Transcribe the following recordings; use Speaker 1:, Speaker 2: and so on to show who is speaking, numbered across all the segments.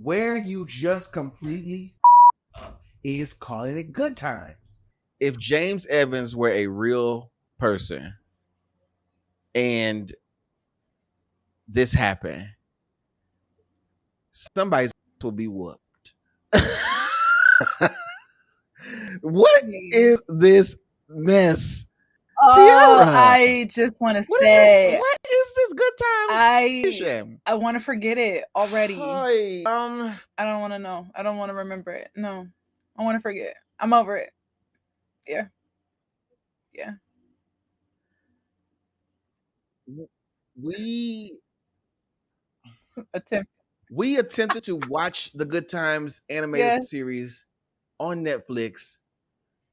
Speaker 1: Where you just completely is calling it Good Times.
Speaker 2: If James Evans were a real person and this happened, somebody's will be whooped. What is this mess? TeaRon,
Speaker 3: I just want to say,
Speaker 2: what is this Good Times?
Speaker 3: I want to forget it already.
Speaker 2: Hi,
Speaker 3: I don't want to know. I don't want to remember it. No, I want to forget. I'm over it. Yeah.
Speaker 2: We
Speaker 3: Attempt.
Speaker 2: We attempted to watch the Good Times animated series on Netflix,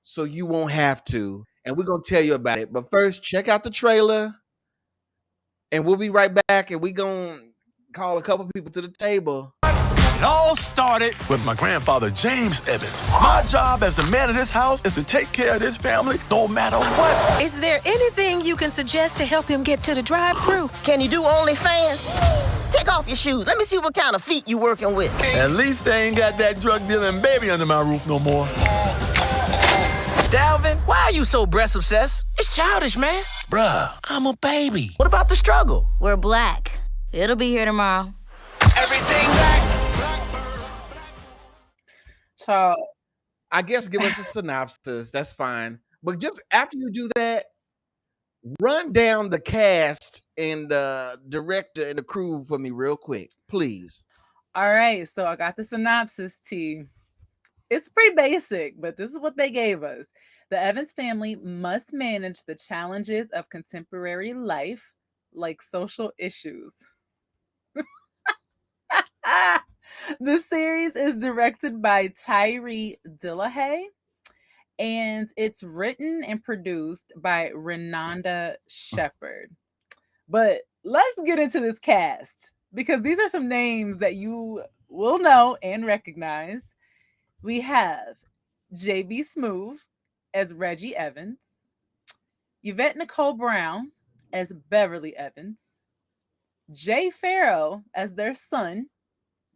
Speaker 2: so you won't have to. And we're going to tell you about it. But first, check out the trailer. And we'll be right back. And we're going to call a couple people to the table.
Speaker 4: It all started with my grandfather, James Evans. My job as the man of this house is to take care of this family no matter what.
Speaker 5: Is there anything you can suggest to help him get to the drive-thru?
Speaker 6: Can you do OnlyFans? Take off your shoes. Let me see what kind of feet you working with.
Speaker 4: At least they ain't got that drug-dealing baby under my roof no more.
Speaker 6: Dalvin, why are you so breast obsessed? It's childish, man.
Speaker 4: Bruh, I'm a baby.
Speaker 6: What about the struggle?
Speaker 5: We're black. It'll be here tomorrow.
Speaker 6: Everything black.
Speaker 3: Child.
Speaker 2: I guess give us the synopsis. That's fine. But just after you do that, run down the cast and the director and the crew for me real quick, please.
Speaker 3: All right. So I got the synopsis, T. It's pretty basic, but this is what they gave us. The Evans family must manage the challenges of contemporary life, like social issues. The series is directed by Tyree Dillahay, and it's written and produced by Renanda Shepard. But let's get into this cast, because these are some names that you will know and recognize. We have J.B. Smoove as Reggie Evans, Yvette Nicole Brown as Beverly Evans, Jay Pharoah as their son,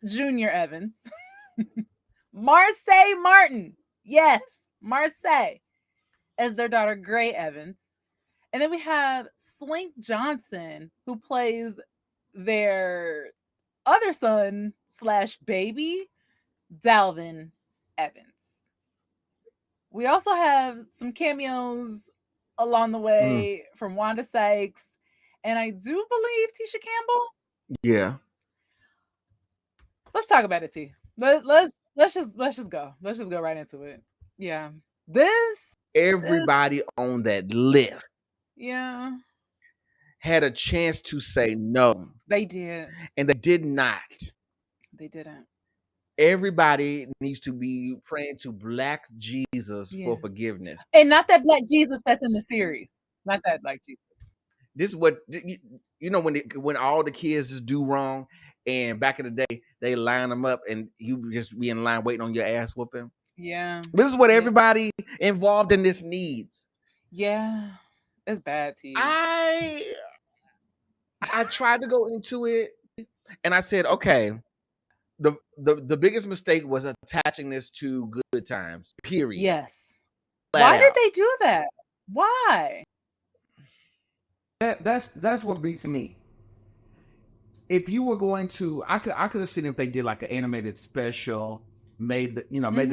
Speaker 3: Junior Evans, Marsai Martin, yes, Marsai, as their daughter Gray Evans, and then we have Slink Johnson, who plays their other son / baby, Dalvin Evans. We also have some cameos along the way from Wanda Sykes, and I do believe Tisha Campbell.
Speaker 2: Yeah.
Speaker 3: Let's talk about it, T. Let's just go. Let's just go right into it. Yeah.
Speaker 2: Everybody on that list had a chance to say no.
Speaker 3: They did.
Speaker 2: And they did not.
Speaker 3: They didn't.
Speaker 2: Everybody needs to be praying to Black Jesus for forgiveness.
Speaker 3: And not that Black Jesus that's in the series. Not that Black Jesus.
Speaker 2: This is what, you know, when all the kids just do wrong, and back in the day, they line them up and you just be in line waiting on your ass whooping.
Speaker 3: Yeah.
Speaker 2: This is what everybody involved in this needs.
Speaker 3: Yeah. It's bad, T.
Speaker 2: I tried to go into it and I said, okay, the biggest mistake was attaching this to Good Times, period.
Speaker 3: Yes. Why did they do that? Why?
Speaker 1: That's what beats me. If you were going to, I could have seen if they did like an animated special, made the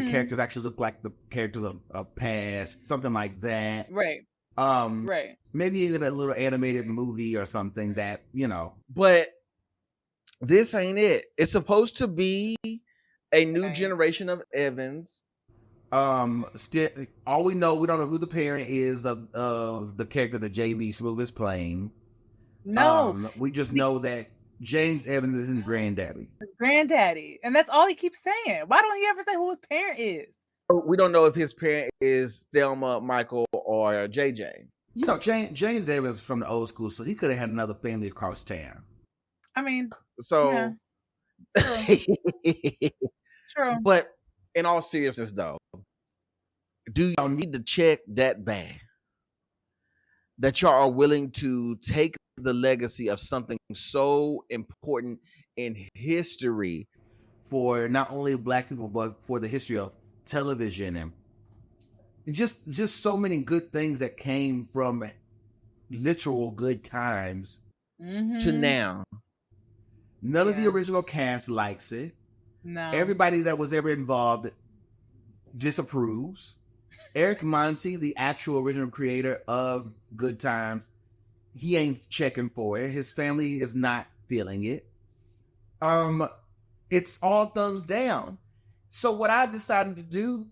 Speaker 1: characters actually look like the characters of past, something like that.
Speaker 3: Right.
Speaker 1: Right. Maybe even a little animated movie or something that,
Speaker 2: But this ain't it. It's supposed to be a new generation of Evans.
Speaker 1: Still, all we don't know who the parent is of the character that J.B. Smoove is playing.
Speaker 3: No.
Speaker 1: We just know that James Evans is his granddaddy.
Speaker 3: And that's all he keeps saying. Why don't he ever say who his parent is?
Speaker 2: We don't know if his parent is Thelma, Michael, or JJ.
Speaker 1: James Evans from the old school, so he could have had another family across town.
Speaker 3: I mean,
Speaker 2: so
Speaker 3: true.
Speaker 2: But in all seriousness, though, do y'all need to check that bag that y'all are willing to take the legacy of something so important in history
Speaker 1: for not only Black people, but for the history of television and just so many good things that came from literal good times
Speaker 2: to now.
Speaker 1: None of the original cast likes it.
Speaker 3: No.
Speaker 1: Everybody that was ever involved disapproves. Eric Monty, the actual original creator of Good Times, he ain't checking for it. His family is not feeling it. It's all thumbs down. So what I decided to do,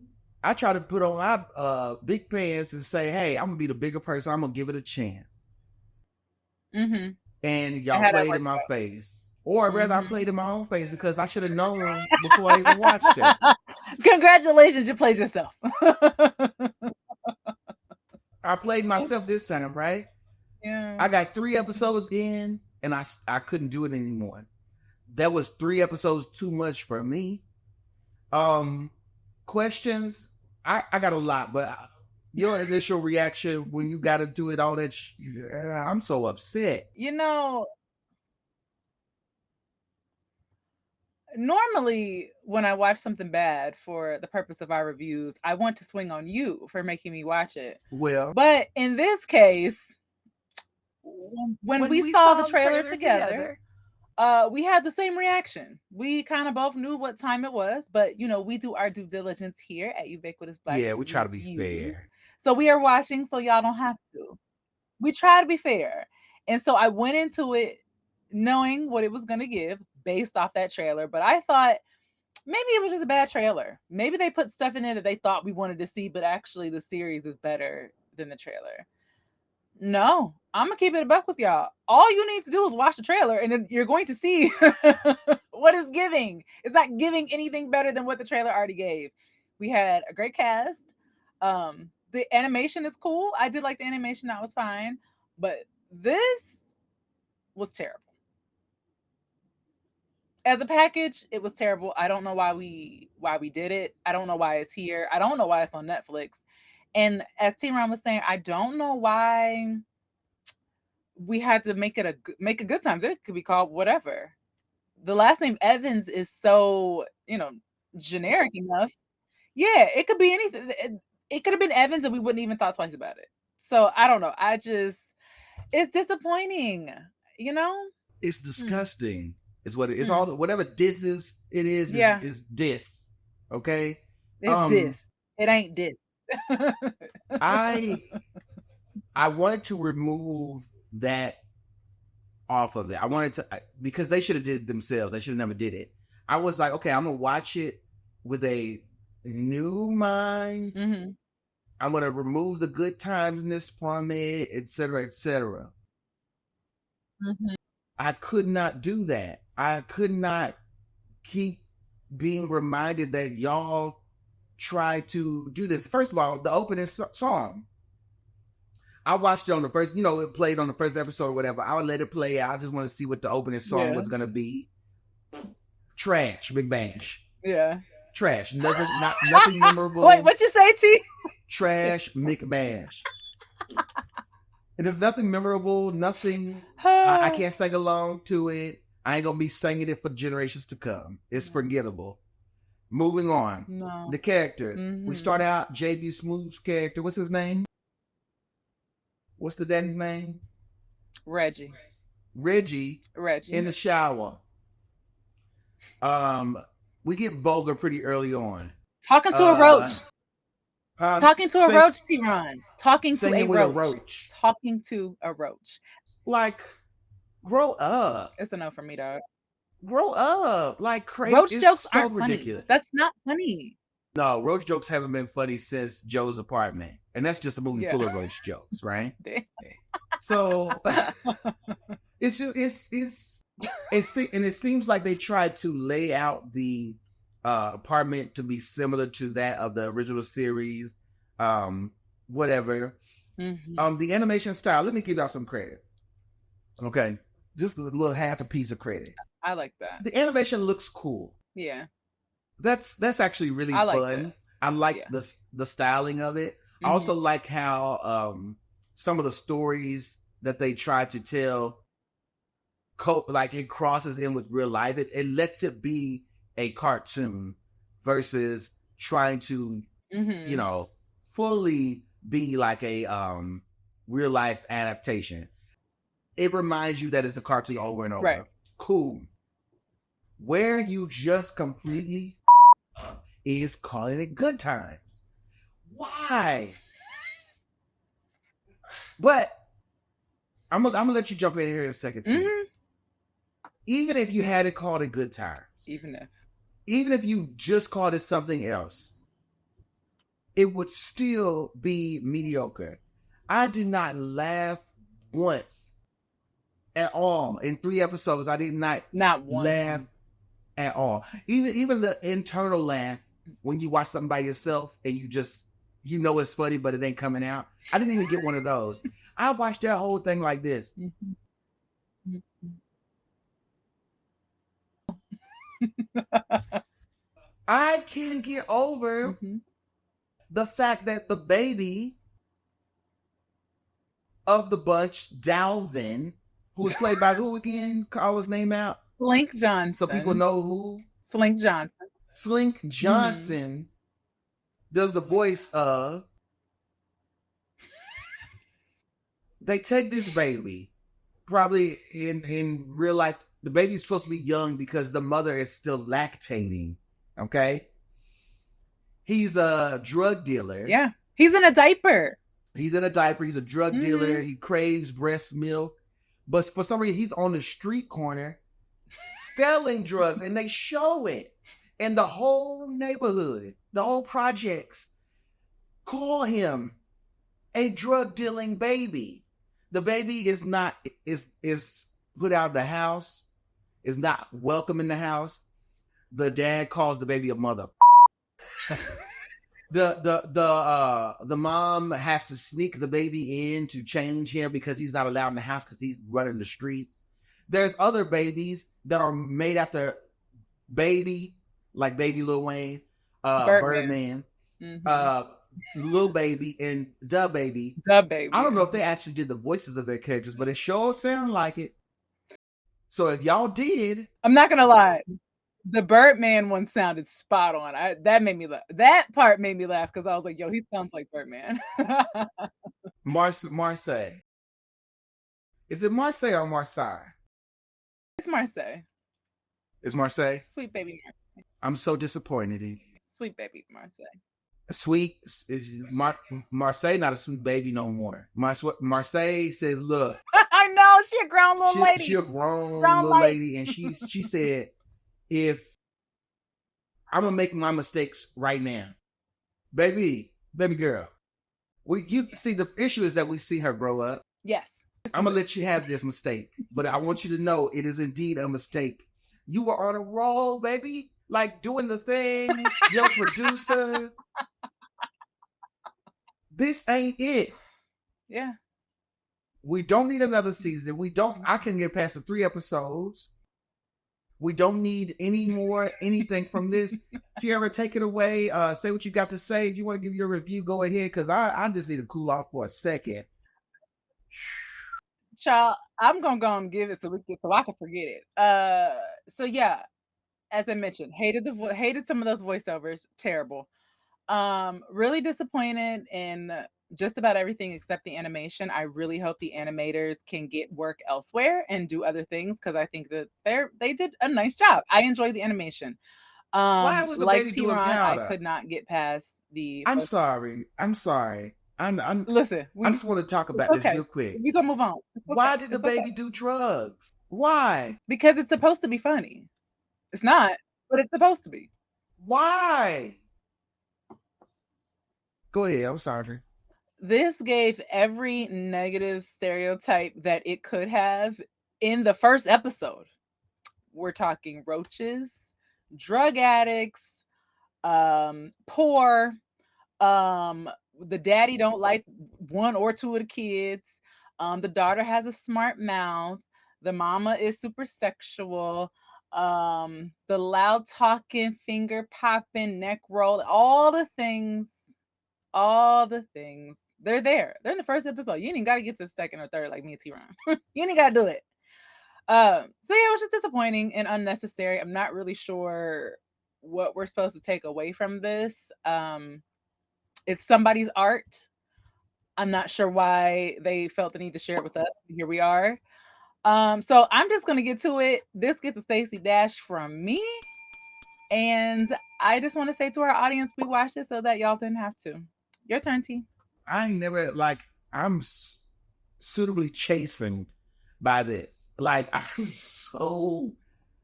Speaker 1: I try to put on my big pants and say, hey, I'm gonna be the bigger person. I'm gonna give it a chance.
Speaker 3: Mm-hmm.
Speaker 1: And y'all played in my face. Or rather, I played in my own face because I should have known before I even watched it.
Speaker 3: Congratulations, you played yourself.
Speaker 1: I played myself this time, right?
Speaker 3: Yeah.
Speaker 1: I got 3 episodes in, and I couldn't do it anymore. That was 3 episodes too much for me. Questions? I got a lot, but your initial reaction when you got to do it, all that, I'm so upset.
Speaker 3: You know, normally when I watch something bad for the purpose of our reviews, I want to swing on you for making me watch it.
Speaker 1: Well,
Speaker 3: but in this case, when we saw the trailer together, we had the same reaction. We kind of both knew what time it was, but you know, we do our due diligence here at Ubiquitous Blacks.
Speaker 1: Yeah, we try to be fair.
Speaker 3: So we are watching, so y'all don't have to. We try to be fair. And so I went into it knowing what it was going to give based off that trailer, but I thought maybe it was just a bad trailer. Maybe they put stuff in there that they thought we wanted to see, but actually the series is better than the trailer. No, I'm gonna keep it a buck with y'all. All you need to do is watch the trailer and then you're going to see what it's giving. It's not giving anything better than what the trailer already gave. We had a great cast. The animation is cool. I did like the animation. That was fine. But this was terrible. As a package, it was terrible. I don't know why we did it. I don't know why it's here. I don't know why it's on Netflix. And as TeaRon was saying, I don't know why we had to make it a Good Times. It could be called whatever. The last name Evans is so, generic enough. Yeah, it could be anything. It could have been Evans and we wouldn't even thought twice about it. So I don't know. It's disappointing,
Speaker 1: It's disgusting. Is what it is. All whatever this is, it is.
Speaker 3: Yeah.
Speaker 1: Is this okay?
Speaker 3: It's this. It ain't this.
Speaker 1: I wanted to remove that off of it. I wanted to because they should have did it themselves. They should have never did it. I was like, okay, I'm gonna watch it with a new mind.
Speaker 3: Mm-hmm.
Speaker 1: I'm gonna remove the good timesness from it, etc., etc.
Speaker 3: Mm-hmm.
Speaker 1: I could not do that. I could not keep being reminded that y'all try to do this. First of all, the opening song. I watched it on the first, it played on the first episode or whatever. I would let it play out. I just want to see what the opening song was going to be. Trash, Big Bash.
Speaker 3: Yeah.
Speaker 1: Trash. Nothing memorable.
Speaker 3: Wait, what you say, T?
Speaker 1: Trash, Mick Bash. And there's nothing memorable, nothing. I can't sing along to it. I ain't going to be singing it for generations to come. It's forgettable. Moving on.
Speaker 3: No.
Speaker 1: The characters.
Speaker 3: Mm-hmm.
Speaker 1: We start out J.B. Smoove's character. What's his name? What's the daddy's name?
Speaker 3: Reggie.
Speaker 1: In the shower. We get vulgar pretty early on.
Speaker 3: Talking to a roach. Talking to a roach, TeaRon. Talking to a roach. Talking to a roach.
Speaker 1: Like, grow up.
Speaker 3: It's a no for me, dog.
Speaker 1: Grow up. Like, crazy.
Speaker 3: Roach jokes aren't
Speaker 1: ridiculous.
Speaker 3: Funny. That's not funny.
Speaker 1: No, roach jokes haven't been funny since Joe's Apartment. And that's just a movie full of roach jokes, right? So, it's just, and it seems like they tried to lay out the apartment to be similar to that of the original series, whatever.
Speaker 3: Mm-hmm.
Speaker 1: The animation style, let me give y'all some credit. Okay, just a little half a piece of credit.
Speaker 3: I like that.
Speaker 1: The animation looks cool.
Speaker 3: Yeah,
Speaker 1: that's actually really fun.
Speaker 3: It.
Speaker 1: I like the styling of it. Mm-hmm. I also like how some of the stories that they try to tell, like it crosses in with real life. It lets it be a cartoon versus trying to, you know, fully be like a real life adaptation. It reminds you that it's a cartoon over and over.
Speaker 3: Right.
Speaker 1: Cool. Where you just completely is calling it Good Times. Why? But I'm gonna let you jump in here in a second too. Even if you had it called it Good Times, even if you just called it something else, it would still be mediocre. I did not laugh once at all in 3 episodes. I did not laugh at all. Even the internal laugh when you watch something by yourself and you know it's funny, but it ain't coming out. I didn't even get one of those. I watched that whole thing like this. I can't get over the fact that the baby of the bunch, Dalvin, who was played by who again? Call his name out.
Speaker 3: Slink Johnson.
Speaker 1: So people know who.
Speaker 3: Slink Johnson.
Speaker 1: Slink Johnson does the voice of. They take this baby, probably in real life. The baby's supposed to be young because the mother is still lactating. Okay. He's a drug dealer.
Speaker 3: Yeah. He's in a diaper.
Speaker 1: He's in a diaper. He's a drug dealer. He craves breast milk. But for some reason, he's on the street corner selling drugs. And they show it. And the whole neighborhood, the whole projects, call him a drug dealing baby. The baby is not, is put out of the house, is not welcome in the house. The dad calls the baby a mother. The mom has to sneak the baby in to change him because he's not allowed in the house because he's running the streets. There's other babies that are made after Baby, like Baby Lil Wayne, Birdman, Lil Baby, and Da Baby.
Speaker 3: Da Baby.
Speaker 1: I don't know if they actually did the voices of their characters, but it sure sounded like it. So if y'all did,
Speaker 3: I'm not gonna lie. The Birdman one sounded spot on. That made me laugh. That part made me laugh because I was like, "Yo, he sounds like Birdman."
Speaker 1: Marsai. Is it Marsai or Marsai?
Speaker 3: It's Marsai.
Speaker 1: It's Marsai?
Speaker 3: Sweet baby Marsai.
Speaker 1: I'm so disappointed in you.
Speaker 3: Sweet baby Marsai.
Speaker 1: Sweet Marsai, not a sweet baby no more. Marsai says, "Look,
Speaker 3: I know she a grown little lady.
Speaker 1: She a grown little lady, and she said, if I'm gonna make my mistakes right now, baby girl, you see the issue is that we see her grow up.
Speaker 3: Yes,
Speaker 1: I'm gonna let you have this mistake, but I want you to know it is indeed a mistake. You were on a roll, baby, like doing the thing. Your producer. This ain't it.
Speaker 3: Yeah.
Speaker 1: We don't need another season. I can get past the 3 episodes. We don't need anything from this. Tiera, take it away. Say what you got to say. If you want to give your review, go ahead, because I just need to cool off for a second.
Speaker 3: Child, I'm gonna go and give it so I can forget it. So yeah, as I mentioned, hated some of those voiceovers. Terrible. Really disappointed in just about everything except the animation. I really hope the animators can get work elsewhere and do other things because I think that they did a nice job. I enjoyed the animation.
Speaker 1: Why was the
Speaker 3: like
Speaker 1: baby doing
Speaker 3: TeaRon,
Speaker 1: powder?
Speaker 3: I could not get past the.
Speaker 1: I'm sorry.
Speaker 3: Listen,
Speaker 1: I just want to talk about this real quick.
Speaker 3: We gonna move on.
Speaker 1: Why did the baby do drugs? Why?
Speaker 3: Because it's supposed to be funny. It's not, but it's supposed to be.
Speaker 1: Why? Go ahead. I'm sorry.
Speaker 3: This gave every negative stereotype that it could have in the first episode. We're talking roaches, drug addicts, poor, the daddy don't like 1 or 2 of the kids. The daughter has a smart mouth. The mama is super sexual. The loud talking, finger popping, neck roll, all the things. They're there. They're in the first episode. You ain't even got to get to the second or third like me and TeaRon. You ain't got to do it. So yeah, it was just disappointing and unnecessary. I'm not really sure what we're supposed to take away from this. It's somebody's art. I'm not sure why they felt the need to share it with us. Here we are. So I'm just gonna get to it. This gets a Stacey Dash from me. And I just want to say to our audience, we watched it so that y'all didn't have to. Your turn, T.
Speaker 1: I ain't never, I'm suitably chastened by this. I'm so...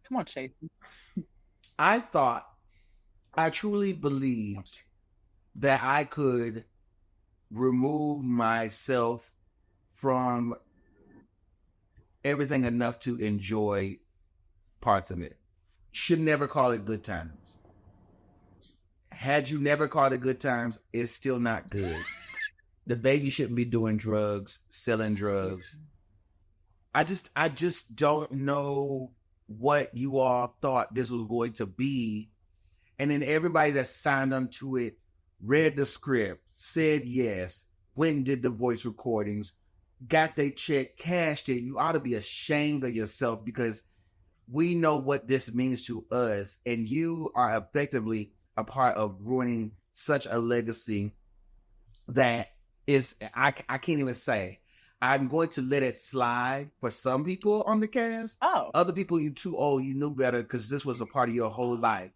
Speaker 3: Come on, Chase.
Speaker 1: I truly believed that I could remove myself from everything enough to enjoy parts of it. Should never call it good times. Had you never called it good times, it's still not good. The baby shouldn't be doing drugs, selling drugs. I just don't know what you all thought this was going to be. And then everybody that signed onto it read the script, said yes, went and did the voice recordings, got their check, cashed it. You ought to be ashamed of yourself, because we know what this means to us, and you are effectively a part of ruining such a legacy that is, I can't even say. I'm going to let it slide for some people on the cast.
Speaker 3: Oh.
Speaker 1: Other people, you too old, you knew better, because this was a part of your whole life.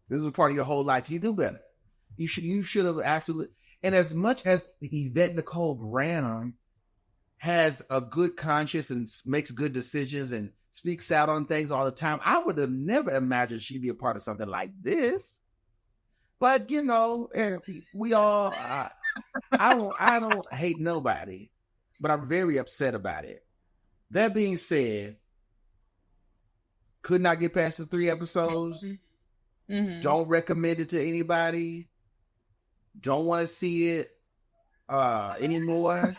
Speaker 1: This was a part of your whole life. You knew better. You should have actually, and as much as Yvette Nicole Brown has a good conscience and makes good decisions and speaks out on things all the time, I would have never imagined she'd be a part of something like this. But we all, I don't hate nobody, but I'm very upset about it. That being said, could not get past the 3 episodes.
Speaker 3: Mm-hmm.
Speaker 1: Don't recommend it to anybody. Don't want to see it anymore.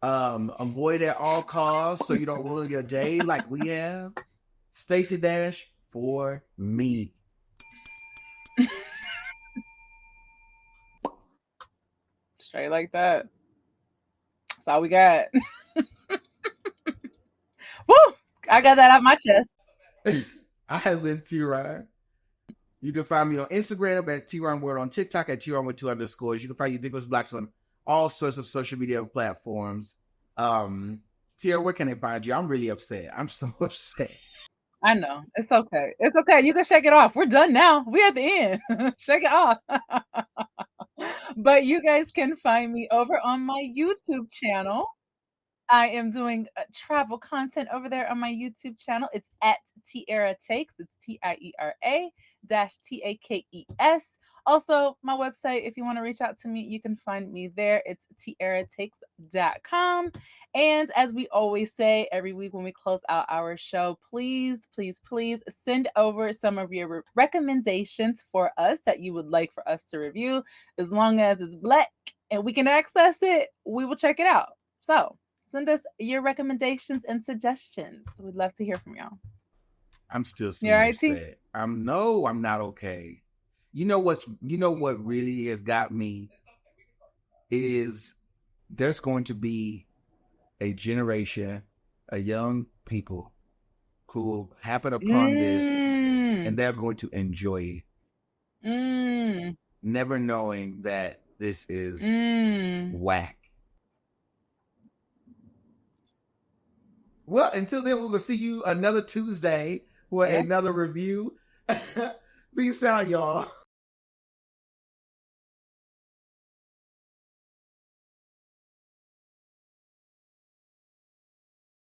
Speaker 1: Avoid at all costs so you don't ruin your day like we have. Stacey Dash for me.
Speaker 3: Straight like that. That's all we got. Woo! I got that out my chest.
Speaker 1: I have been TeaRon. You can find me on Instagram at TeaRon World, on TikTok at TeaRon with 2 underscores. You can find Ubiquitous Blacks on all sorts of social media platforms. Tiera, where can they find you? I'm really upset. I'm so upset.
Speaker 3: I know. It's okay. It's okay. You can shake it off. We're done now. We're at the end. Shake it off. But you guys can find me over on my YouTube channel. I am doing travel content over there on my YouTube channel. It's at Tiera Takes. It's TIERA-TAKES. Also, my website, if you want to reach out to me, you can find me there. It's tieratakes.com. And as we always say every week when we close out our show, please, please, please send over some of your recommendations for us that you would like for us to review. As long as it's Black and we can access it, we will check it out. So send us your recommendations and suggestions. We'd love to hear from y'all.
Speaker 1: I'm still
Speaker 3: You all right,
Speaker 1: upset. I'm not okay. You know what really has got me is there's going to be a generation, a young people who will happen upon this, and they're going to enjoy it, never knowing that this is whack. Well, until then, we will see you another Tuesday for another review. Peace out, y'all.